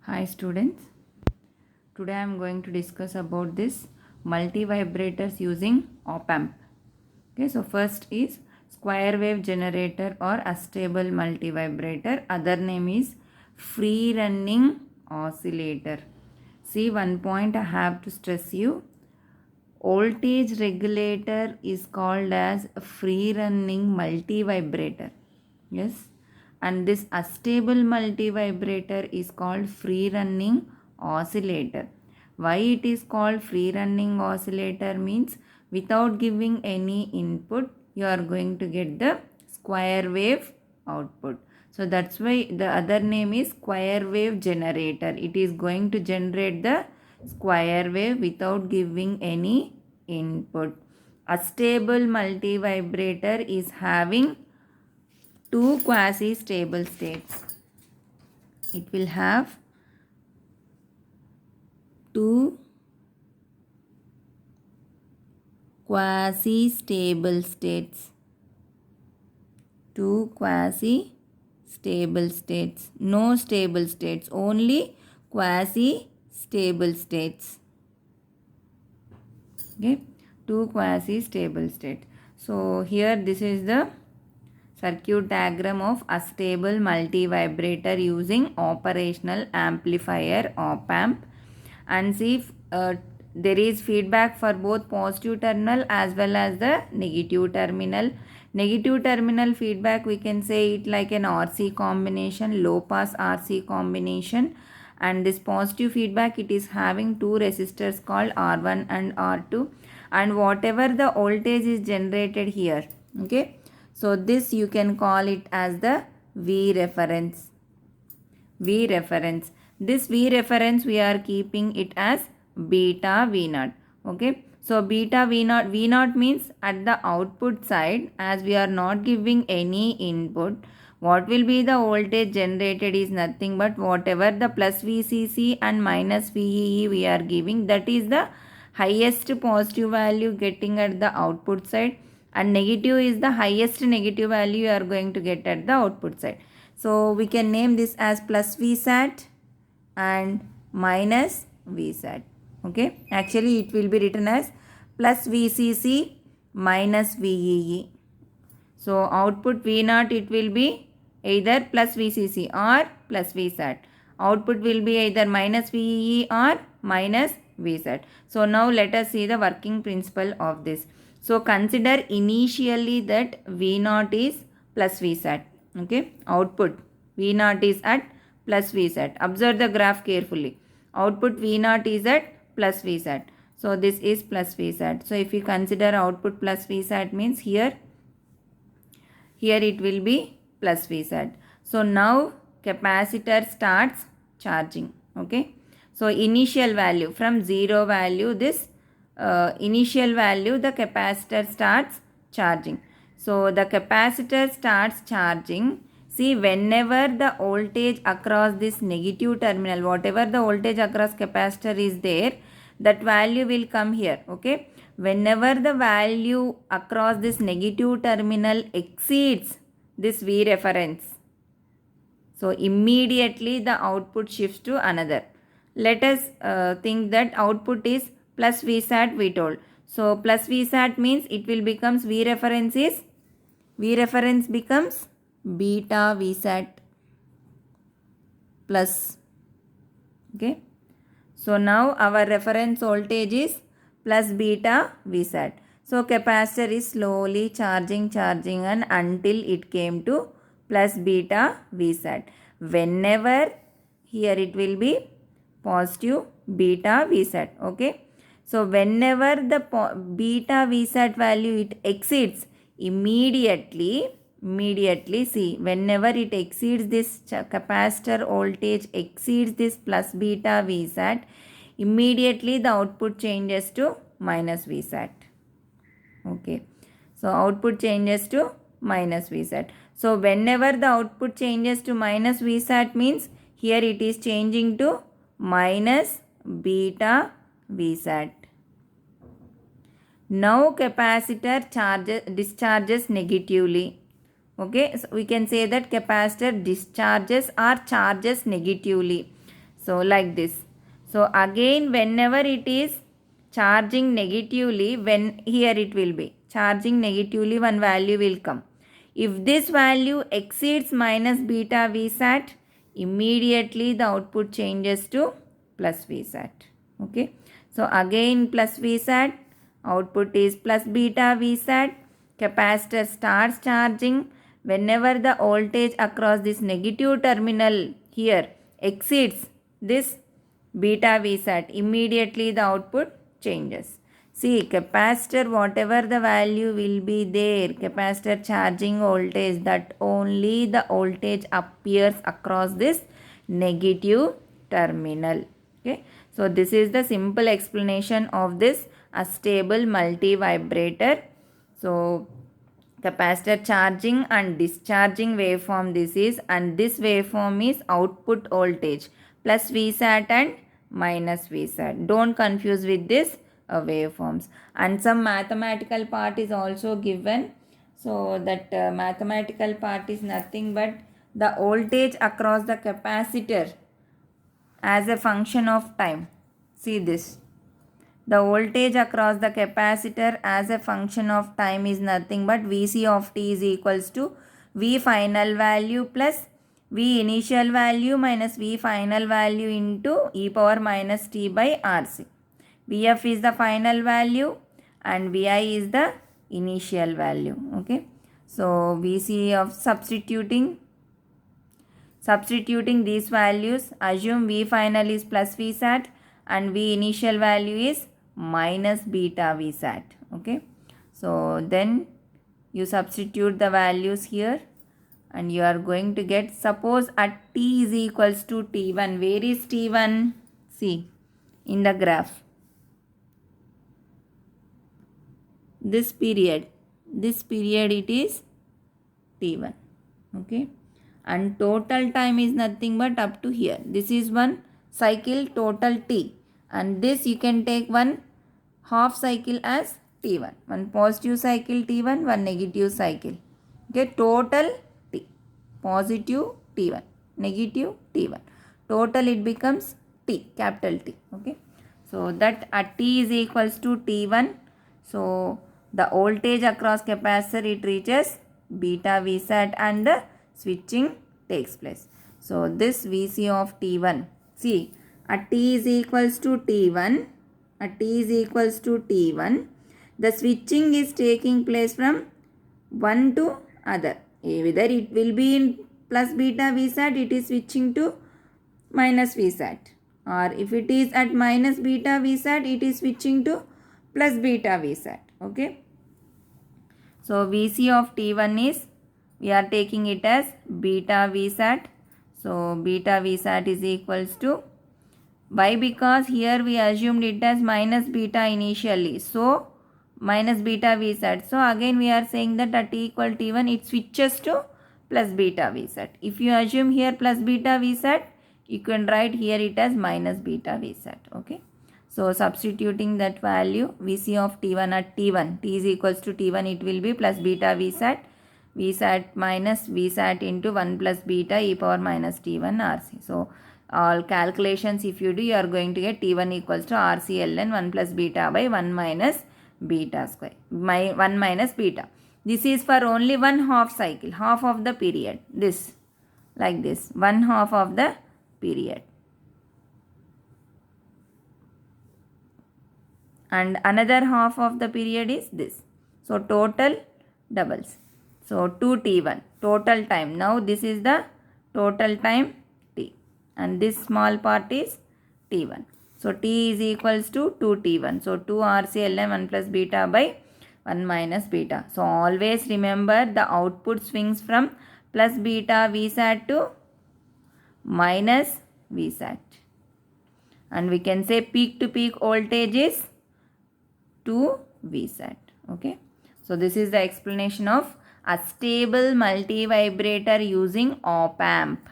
Hi students, today I am going to discuss about this multivibrators using op-amp. Okay, so first is square wave generator or astable multivibrator. Other name is free running oscillator. See, one point I have to stress you. Voltage regulator is called as free running multivibrator. Yes, and this astable multivibrator is called free running oscillator. Why it is called free running oscillator means without giving any input you are going to get the square wave output. So that's why the other name is square wave generator. It is going to generate the square wave without giving any input. A stable multivibrator is having two quasi-stable states. It will have two quasi-stable states. Two quasi-stable states. No stable states, only quasi-stable states. Okay, two quasi-stable states. So here this is the circuit diagram of astable multivibrator using operational amplifier op-amp, and see there is feedback for both positive terminal as well as the negative terminal. Negative terminal feedback we can say it like an RC combination, low pass RC combination, and this positive feedback it is having two resistors called R1 and R2, and whatever the voltage is generated here, okay, so this you can call it as the V reference. V reference. This V reference we are keeping it as beta V0. Okay. So beta V0. V0 means at the output side, as we are not giving any input, what will be the voltage generated is nothing but whatever the plus VCC and minus VEE we are giving, that is the highest positive value getting at the output side, and negative is the highest negative value you are going to get at the output side. So we can name this as plus VSAT and minus VSAT. Okay, actually it will be written as plus VCC minus VEE. So output V0 it will be either plus VCC or plus VSAT. Output will be either minus VEE or minus VSAT. So now let us see the working principle of this. So consider initially that V0 is plus VSAT. Okay, output V0 is at plus VSAT. Observe the graph carefully. Output V0 is at plus VSAT. So this is plus VSAT. So if you consider output plus VSAT means here it will be plus VSAT. So now capacitor starts charging. Okay. So initial value from 0 value, this initial value the capacitor starts charging. So the capacitor starts charging. See, whenever the voltage across this negative terminal, whatever the voltage across capacitor is there, that value will come here. Okay. Whenever the value across this negative terminal exceeds this V reference, so immediately the output shifts to another. Let us think that output is plus VSAT we told. So plus VSAT means it will becomes V reference becomes beta VSAT plus. Okay. So now our reference voltage is plus beta VSAT. So capacitor is slowly charging and until it came to plus beta VSAT. Whenever here it will be positive beta VSAT. Okay. So whenever the beta VSAT value it exceeds, immediately see, whenever it exceeds this capacitor voltage exceeds this plus beta VSAT, immediately the output changes to minus VSAT. Okay. So output changes to minus VSAT. So whenever the output changes to minus VSAT means here it is changing to minus beta VSAT. Now capacitor discharges negatively. Okay, so we can say that capacitor discharges or charges negatively. So like this. So again whenever it is charging negatively, when here it will be charging negatively, one value will come. If this value exceeds minus beta Vsat, immediately the output changes to plus Vsat. Okay. So again plus Vsat, output is plus beta Vsat. Capacitor starts charging. Whenever the voltage across this negative terminal here exceeds this beta Vsat, immediately the output changes. See, capacitor, whatever the value will be there, capacitor charging voltage, that only the voltage appears across this negative terminal. Okay. So this is the simple explanation of this astable multivibrator. So capacitor charging and discharging waveform this is, and this waveform is output voltage plus Vsat and minus Vsat. Don't confuse with this waveforms. And some mathematical part is also given. So that mathematical part is nothing but the voltage across the capacitor as a function of time. See this. The voltage across the capacitor as a function of time is nothing but Vc of t is equals to V final value plus V initial value minus V final value into e power minus t by Rc. Vf is the final value and Vi is the initial value. Okay. So Vc of substituting these values, assume V final is plus Vsat and V initial value is minus beta Vsat. Okay. So then you substitute the values here and you are going to get, suppose at t is equals to t1. Where is t1? See in the graph. This period it is t1. Okay. And total time is nothing but up to here. This is one cycle total t, and this you can take one half cycle as t1. One positive cycle t1, one negative cycle. Okay, total t. Positive t1, negative t1. Total it becomes t, capital T. Okay. So that at t is equals to t1. So the voltage across capacitor, it reaches beta Vsat and the switching takes place. So this Vc of t1. See, at t is equals to t1. At t is equals to t1. The switching is taking place from one to other. Either it will be in plus beta Vsat, it is switching to minus Vsat. Or if it is at minus beta Vsat, it is switching to plus beta Vsat. Okay. So Vc of t1 is, we are taking it as beta Vsat. So beta Vsat is equals to, why? Because here we assumed it as minus beta initially. So minus beta Vsat. So again we are saying that at t equal t1 it switches to plus beta Vsat. If you assume here plus beta Vsat, you can write here it as minus beta Vsat. Okay. So substituting that value Vc of t1 at t1, t is equals to t1, it will be plus beta Vsat. Vsat minus Vsat into 1 plus beta e power minus t1 Rc. So all calculations if you do, you are going to get t1 equals to Rc ln 1 plus beta by 1 minus beta square. 1 minus beta. This is for only one half cycle, half of the period. This, like this, one half of the period. And another half of the period is this. So total doubles. So 2t1, total time. Now this is the total time t. And this small part is t1. So t is equals to 2t1. So 2 Rc ln 1 plus beta by 1 minus beta. So always remember the output swings from plus beta Vsat to minus Vsat. And we can say peak to peak voltage is 2 Vsat. Okay. So this is the explanation of astable multivibrator using op amp.